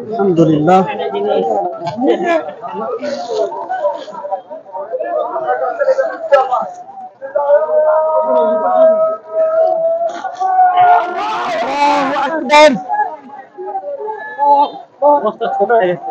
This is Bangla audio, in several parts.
আলহামদুলিল্লাহ। ছোট হয়ে গেছে।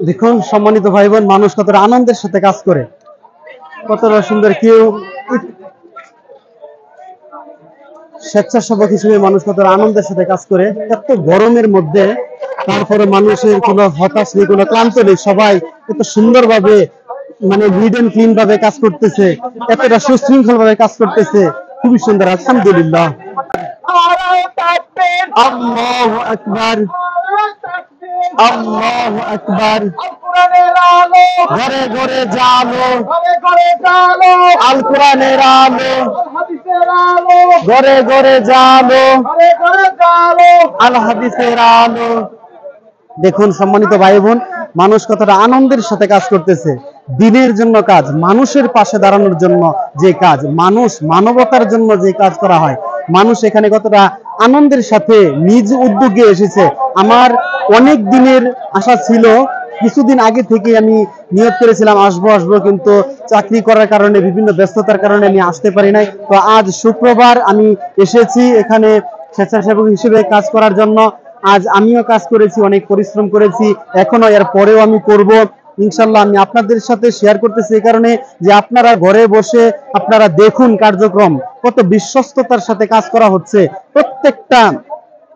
দেখুন সম্মানিত ভাই বোন, মানুষ কতটা আনন্দের সাথে কাজ করে, কতটা সুন্দর। কেউ স্বেচ্ছাসেবক হিসেবে মানুষ কতটা আনন্দের সাথে কাজ করে, এত গরমের মধ্যে তারপরে মানুষের কোনো হতাশ নেই, কোনো ক্লান্ত নেই, সবাই এত সুন্দরভাবে মানে নিট এন্ড ক্লিন ভাবে কাজ করতেছে, এতটা সুশৃঙ্খল ভাবে কাজ করতেছে, খুবই সুন্দর। আলহামদুলিল্লাহ। আল্লাহু আকবার, আল্লাহু আকবার। ঘরে ঘরে জালো, আল কোরআনের আলো, ঘরে ঘরে জালো, আল হাদিসের আলো। দেখুন সম্মানিত ভাই বোন, মানুষ কতটা আনন্দের সাথে কাজ করতেছে, দিনের জন্য কাজ, মানুষের পাশে দাঁড়ানোর জন্য যে কাজ, মানুষ মানবতার জন্য যে কাজ করা হয়, মানুষ এখানে কতটা আনন্দের সাথে নিজ উদ্যোগে এসেছে। আমার অনেক দিনের আশা ছিল, কিছুদিন আগে থেকে আমি নিয়ত করেছিলাম আসবো আসবো, কিন্তু চাকরি করার কারণে, বিভিন্ন ব্যস্ততার কারণে আমি আসতে পারি নাই। তো আজ শুক্রবার আমি এসেছি এখানে স্বেচ্ছাসেবক হিসেবে কাজ করার জন্য। আজ আমিও কাজ করেছি, অনেক পরিশ্রম করেছি, এখনো এর পরেও আমি করব ইনশাল্লাহ। আমি আপনাদের সাথে শেয়ার করতেছি এই কারণে যে আপনারা ঘরে বসে আপনারা দেখুন কার্যক্রম, কত বিশ্বস্ততার সাথে কাজ করা হচ্ছে, প্রত্যেকটা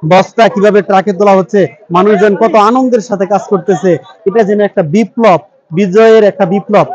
বস্তা কিভাবে ট্রাকে তোলা হচ্ছে, মানুষজন কত আনন্দের সাথে কাজ করতেছে। এটা যেন একটা বিপ্লব, বিজয়ের একটা বিপ্লব।